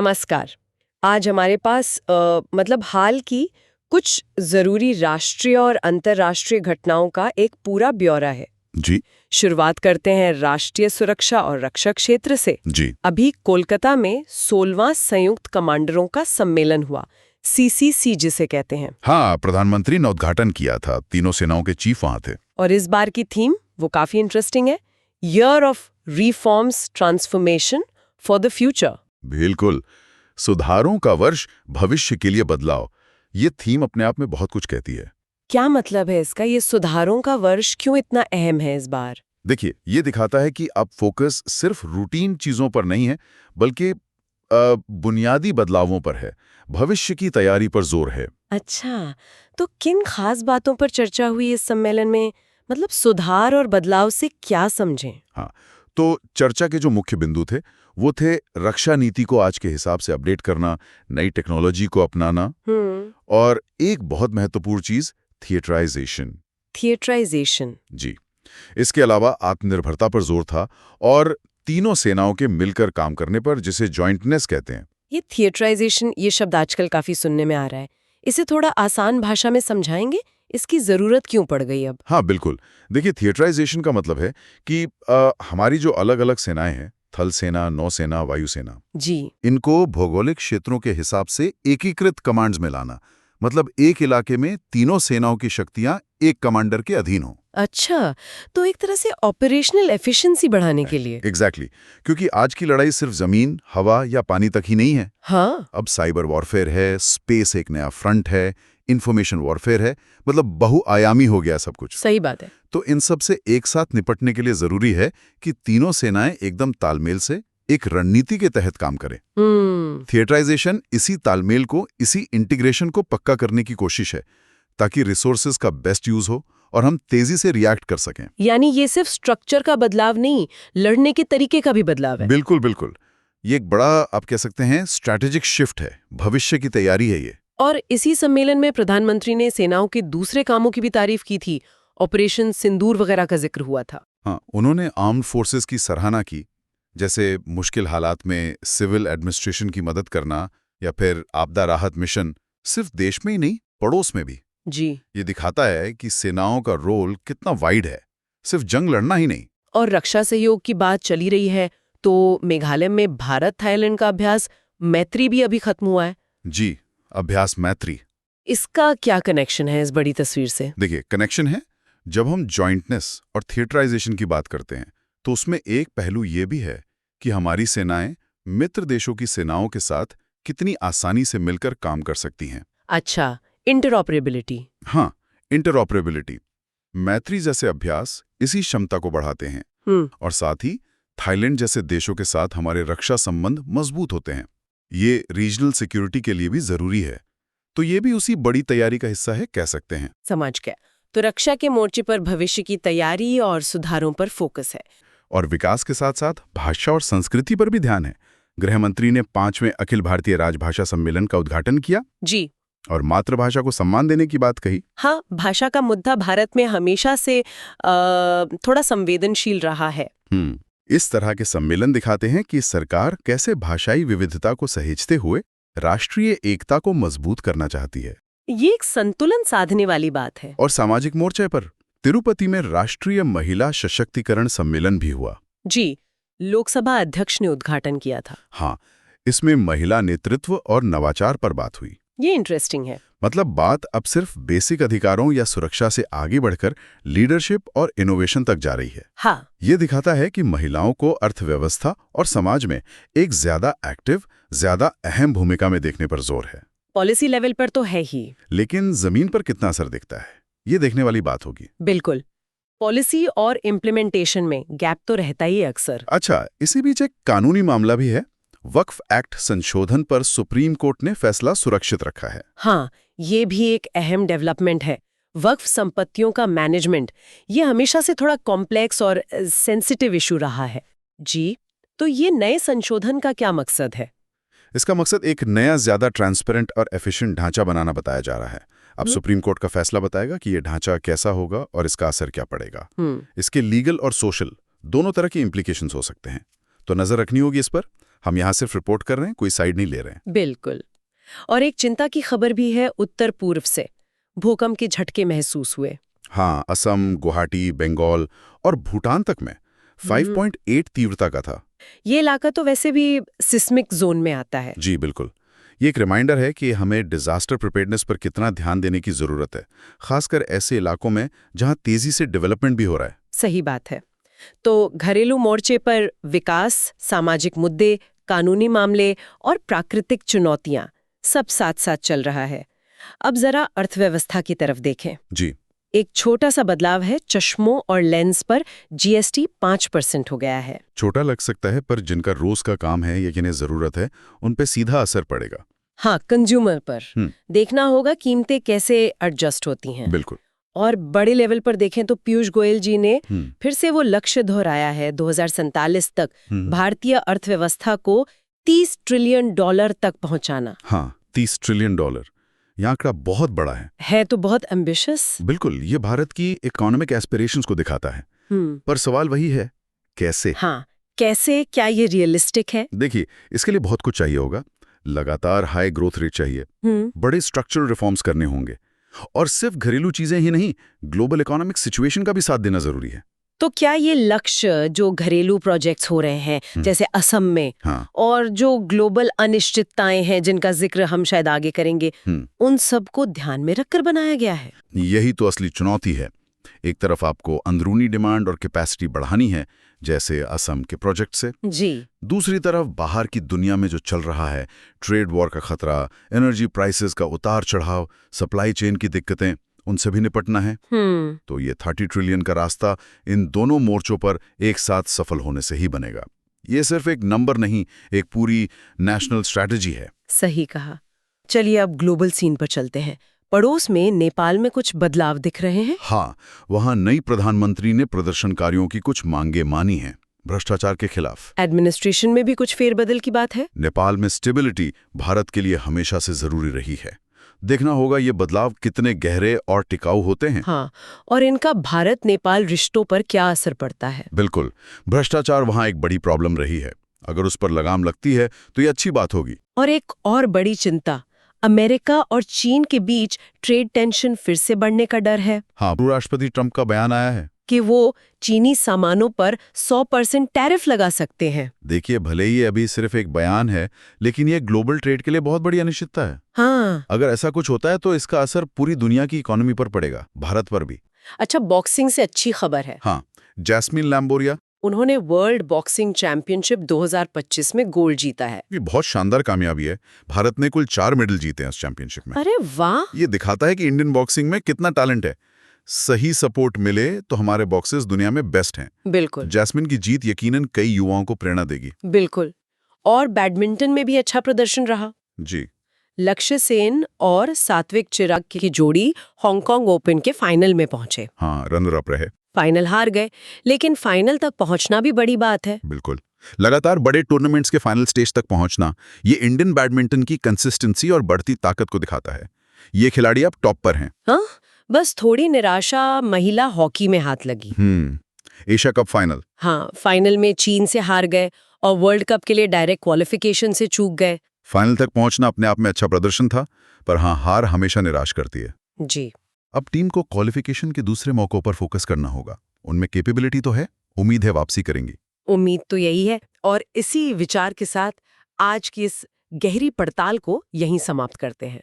नमस्कार। आज हमारे पास मतलब हाल की कुछ जरूरी राष्ट्रीय और अंतर्राष्ट्रीय घटनाओं का एक पूरा ब्यौरा है। जी। शुरुआत करते हैं राष्ट्रीय सुरक्षा और रक्षा क्षेत्र से। जी। अभी कोलकाता में 16वां संयुक्त कमांडरों का सम्मेलन हुआ, CCC जिसे कहते हैं। हाँ, प्रधानमंत्री ने उद्घाटन किया था, तीनों सेनाओं के चीफ वहां थे। और इस बार की थीम वो काफी इंटरेस्टिंग है, year of reforms transformation for the future. बिल्कुल, सुधारों का वर्ष, भविष्य के लिए बदलाव। ये थीम अपने आप में बहुत कुछ कहती है। क्या मतलब है इसका? ये सुधारों का वर्ष क्यों इतना अहम है इस बार? देखिए, ये दिखाता है कि अब फोकस सिर्फ रूटीन चीजों पर नहीं है, बल्कि बुनियादी बदलावों पर है। भविष्य की तैयारी पर जोर है। अच्छा, तो किन खास बातों पर चर्चा हुई इस सम्मेलन में? मतलब सुधार और बदलाव से क्या समझें? हाँ, तो चर्चा के जो मुख्य बिंदु थे वो थे रक्षा नीति को आज के हिसाब से अपडेट करना, नई टेक्नोलॉजी को अपनाना और एक बहुत महत्वपूर्ण चीज, थिएटराइजेशन। थिएटराइजेशन। जी। इसके अलावा आत्मनिर्भरता पर जोर था और तीनों सेनाओं के मिलकर काम करने पर, जिसे जॉइंटनेस कहते हैं। ये थिएटराइजेशन, ये शब्द आजकल काफी सुनने में आ रहा है। इसे थोड़ा आसान भाषा में समझाएंगे? इसकी जरूरत क्यों पड़ गई अब? हाँ बिल्कुल। देखिए, थिएटराइजेशन का मतलब है कि हमारी जो अलग अलग सेनाएं हैं, थल सेना, नौसेना, वायुसेना, जी। इनको भौगोलिक क्षेत्रों के हिसाब से एकीकृत कमांड्स में लाना। मतलब एक इलाके में तीनों सेनाओं की शक्तियां एक कमांडर के अधीन हो। अच्छा, तो एक तरह से ऑपरेशनल एफिशिएंसी बढ़ाने के लिए। एग्जैक्टली, क्योंकि आज की लड़ाई सिर्फ जमीन, हवा या पानी तक ही नहीं है। हाँ। अब साइबर वॉरफेयर है, स्पेस एक नया फ्रंट है, इंफॉर्मेशन वॉरफेयर है, मतलब बहुआयामी हो गया सब कुछ। सही बात है। तो इन सब से एक साथ निपटने के लिए जरूरी है कि तीनों सेनाएं एकदम तालमेल से एक रणनीति के तहत काम करें। थिएटराइजेशन इसी तालमेल को, इसी इंटीग्रेशन को पक्का करने की कोशिश है, ताकि रिसोर्सेज का बेस्ट यूज हो और हम तेजी से रिएक्ट कर सकें। यानी ये सिर्फ स्ट्रक्चर का बदलाव नहीं, लड़ने के तरीके का भी बदलाव है। बिल्कुल बिल्कुल। ये एक बड़ा, आप कह सकते हैं, स्ट्रैटेजिक शिफ्ट है, भविष्य की तैयारी है ये। और इसी सम्मेलन में प्रधानमंत्री ने सेनाओं के दूसरे कामों की भी तारीफ की थी। ऑपरेशन सिंदूर वगैरह का जिक्र हुआ था। हाँ, उन्होंने आर्म्ड फोर्सेस की सराहना की, जैसे मुश्किल हालात में सिविल एडमिनिस्ट्रेशन की मदद करना या फिर आपदा राहत मिशन, सिर्फ देश में ही नहीं, पड़ोस में भी। जी। ये दिखाता है कि सेनाओं का रोल कितना वाइड है, सिर्फ जंग लड़ना ही नहीं। और रक्षा सहयोग की बात चली रही है, तो मेघालय में भारत थाईलैंड का अभ्यास मैत्री भी अभी खत्म हुआ है। जी, अभ्यास मैत्री। इसका क्या कनेक्शन है इस बड़ी तस्वीर से? देखिए, कनेक्शन है। जब हम जॉइंटनेस और थिएटराइजेशन की बात करते हैं, तो उसमें एक पहलू ये भी है कि हमारी सेनाएं मित्र देशों की सेनाओं के साथ कितनी आसानी से मिलकर काम कर सकती हैं। अच्छा, इंटरऑपरेबिलिटी। हाँ, इंटरऑपरेबिलिटी। मैत्री जैसे अभ्यास इसी क्षमता को बढ़ाते हैं और साथ ही थाईलैंड जैसे देशों के साथ हमारे रक्षा संबंध मजबूत होते हैं। ये रीजनल सिक्योरिटी के लिए भी जरूरी है, तो ये भी उसी बड़ी तैयारी का हिस्सा है, कह सकते हैं। समझ गया। तो रक्षा के मोर्चे पर भविष्य की तैयारी और सुधारों पर फोकस है, और विकास के साथ साथ भाषा और संस्कृति पर भी ध्यान है। गृह मंत्री ने 5वें अखिल भारतीय राजभाषा सम्मेलन का उद्घाटन किया जी, और मातृभाषा को सम्मान देने की बात कही। हाँ, भाषा का मुद्दा भारत में हमेशा से थोड़ा संवेदनशील रहा है। इस तरह के सम्मेलन दिखाते हैं कि सरकार कैसे भाषाई विविधता को सहेजते हुए राष्ट्रीय एकता को मजबूत करना चाहती है। ये एक संतुलन साधने वाली बात है। और सामाजिक मोर्चे पर तिरुपति में राष्ट्रीय महिला सशक्तिकरण सम्मेलन भी हुआ। जी, लोकसभा अध्यक्ष ने उद्घाटन किया था। हाँ, इसमें महिला नेतृत्व और नवाचार पर बात हुई। ये इंटरेस्टिंग है। मतलब बात अब सिर्फ बेसिक अधिकारों या सुरक्षा से आगे बढ़कर लीडरशिप और इनोवेशन तक जा रही है। हाँ, ये दिखाता है कि महिलाओं को अर्थव्यवस्था और समाज में एक ज्यादा एक्टिव, ज्यादा अहम भूमिका में देखने पर जोर है। पॉलिसी लेवल पर तो है ही, लेकिन जमीन पर कितना असर दिखता है, ये देखने वाली बात होगी। बिल्कुल। पॉलिसी और इम्प्लीमेंटेशन में गैप तो रहता ही है अक्सर। अच्छा, इसी बीच एक कानूनी मामला भी है। वक्फ एक्ट संशोधन पर सुप्रीम कोर्ट ने फैसला सुरक्षित रखा है। हाँ, ये भी एक अहम डेवलपमेंट है। वक्फ संपत्तियों का मैनेजमेंट, ये हमेशा से थोड़ा कॉम्प्लेक्स और सेंसिटिव इशू रहा है। जी, तो ये नए संशोधन का क्या मकसद है? इसका मकसद एक नया, ज्यादा ट्रांसपेरेंट और एफिशिएंट ढांचा बनाना बताया जा रहा है। अब सुप्रीम कोर्ट का फैसला बताएगा कि ये ढांचा कैसा होगा और इसका असर क्या पड़ेगा। इसके लीगल और सोशल दोनों तरह के इम्प्लीकेशंस हो सकते हैं, तो नजर रखनी होगी इस पर। हम यहाँ सिर्फ रिपोर्ट कर रहे हैं, कोई साइड नहीं ले रहे हैं। बिल्कुल। और एक चिंता की खबर भी है उत्तर पूर्व से। भूकंप के झटके महसूस हुए। हाँ, असम, गुवाहाटी, बंगाल और भूटान तक में 5.8 तीव्रता का था। ये इलाका तो वैसे भी सिस्मिक जोन में आता है। जी बिल्कुल। ये एक रिमाइंडर है कि हमें डिजास्टर प्रिपेयर्डनेस पर कितना ध्यान देने की जरूरत है, खासकर ऐसे इलाकों में जहां तेजी से डेवलपमेंट भी हो रहा है। सही बात है। तो घरेलू मोर्चे पर विकास, सामाजिक मुद्दे, कानूनी मामले और प्राकृतिक चुनौतियां सब साथ-साथ चल रहा है। अब जरा अर्थव्यवस्था की तरफ देखें। जी। एक छोटा सा बदलाव है, चश्मों और लेंस पर जीएसटी 5% हो गया है। छोटा लग सकता है, पर जिनका रोज का काम है या जिन्हें जरूरत है, उन पे सीधा असर पड़ेगा। हाँ, कंज्यूमर पर देखना होगा कीमतें कैसे एडजस्ट होती हैं। बिल्कुल। और बड़े लेवल पर देखें तो पीयूष गोयल जी ने फिर से वो लक्ष्य दोहराया है, 2047 तक भारतीय अर्थव्यवस्था को $30 ट्रिलियन तक पहुंचाना। हाँ, $30 ट्रिलियन। यह आंकड़ा बहुत बड़ा है तो बहुत एम्बिशियस। बिल्कुल। ये भारत की इकोनॉमिक एस्पिरेशंस को दिखाता है। पर सवाल वही है, कैसे? हाँ, कैसे? क्या ये रियलिस्टिक है? देखिए, इसके लिए बहुत कुछ चाहिए होगा। लगातार हाई ग्रोथ रेट चाहिए, बड़े स्ट्रक्चरल रिफॉर्म्स करने होंगे, और सिर्फ घरेलू चीजें ही नहीं, ग्लोबल इकोनॉमिक सिचुएशन का भी साथ देना जरूरी है। तो क्या ये लक्ष्य जो घरेलू प्रोजेक्ट्स हो रहे हैं जैसे असम में, और जो ग्लोबल अनिश्चितताएं हैं जिनका जिक्र हम शायद आगे करेंगे, उन सब को ध्यान में रखकर बनाया गया है? यही तो असली चुनौती है। एक तरफ आपको अंदरूनी डिमांड और कैपेसिटी बढ़ानी है, जैसे असम के प्रोजेक्ट से। जी। दूसरी तरफ बाहर की दुनिया में जो चल रहा है, ट्रेड वॉर का खतरा, एनर्जी प्राइसेस का उतार चढ़ाव, सप्लाई चेन की दिक्कतें, उनसे भी निपटना है। तो ये 30 ट्रिलियन का रास्ता इन दोनों मोर्चों पर एक साथ सफल होने से ही बनेगा। ये सिर्फ एक नंबर नहीं, एक पूरी नेशनल स्ट्रैटेजी है। सही कहा। चलिए अब ग्लोबल सीन पर चलते हैं। पड़ोस में नेपाल में कुछ बदलाव दिख रहे हैं। हाँ, वहाँ नई प्रधानमंत्री ने प्रदर्शनकारियों की कुछ मांगे मानी हैं, भ्रष्टाचार के खिलाफ। एडमिनिस्ट्रेशन में भी कुछ फेरबदल की बात है। नेपाल में स्टेबिलिटी भारत के लिए हमेशा से जरूरी रही है। देखना होगा ये बदलाव कितने गहरे और टिकाऊ होते हैं। हाँ, और इनका भारत नेपाल रिश्तों पर क्या असर पड़ता है? बिल्कुल। भ्रष्टाचार वहाँ एक बड़ी प्रॉब्लम रही है। अगर उस पर लगाम लगती है तो ये अच्छी बात होगी। और एक और बड़ी चिंता, अमेरिका और चीन के बीच ट्रेड टेंशन फिर से बढ़ने का डर है। हाँ, राष्ट्रपति ट्रंप का बयान आया है कि वो चीनी सामानों पर 100% टैरिफ लगा सकते हैं। देखिए, भले ही अभी सिर्फ एक बयान है, लेकिन ये ग्लोबल ट्रेड के लिए बहुत बड़ी अनिश्चितता है। हाँ। अगर ऐसा कुछ होता है तो इसका असर पूरी दुनिया की इकोनॉमी पर पड़ेगा, भारत पर भी। अच्छा, बॉक्सिंग से अच्छी खबर है। हाँ, जैस्मिन लैम्बोरिया, उन्होंने वर्ल्ड बॉक्सिंग चैंपियनशिप 2025 में गोल्ड जीता है। ये बहुत शानदार कामयाबी है। भारत ने कुल 4 मेडल जीते हैं इस चैंपियनशिप में। अरे वाह! ये दिखाता है कि इंडियन बॉक्सिंग में कितना टैलेंट है। सही सपोर्ट मिले तो हमारे बॉक्सर्स दुनिया में बेस्ट हैं। बिल्कुल। जैस्मिन की जीत यकीनन कई युवाओं को प्रेरणा देगी। बिल्कुल। और बैडमिंटन में भी अच्छा प्रदर्शन रहा। जी। लक्ष्य सेन और सात्विक चिराग की जोड़ी हांगकांग ओपन के फाइनल में पहुंचे। हाँ, रनर अप रहे। फाइनल हार गए, लेकिन फाइनल तक पहुंचना भी बड़ी बात है। बिल्कुल। लगातार बड़े टूर्नामेंट्स के फाइनल स्टेज तक पहुंचना, ये इंडियन बैडमिंटन की कंसिस्टेंसी और बढ़ती ताकत को दिखाता है। ये खिलाड़ी अब टॉप पर हैं। हाँ, बस थोड़ी निराशा महिला हॉकी में हाथ लगी। Asia cup final. हाँ, फाइनल में चीन से हार गए और वर्ल्ड कप के लिए डायरेक्ट क्वालिफिकेशन से चूक गए। फाइनल तक पहुंचना अपने आप में अच्छा प्रदर्शन था, पर हाँ, हार हमेशा निराश करती है। जी। अब टीम को क्वालिफिकेशन के दूसरे मौकों पर फोकस करना होगा। उनमें कैपेबिलिटी तो है, उम्मीद है वापसी करेंगी। उम्मीद तो यही है। और इसी विचार के साथ आज की इस गहरी पड़ताल को यहीं समाप्त करते हैं।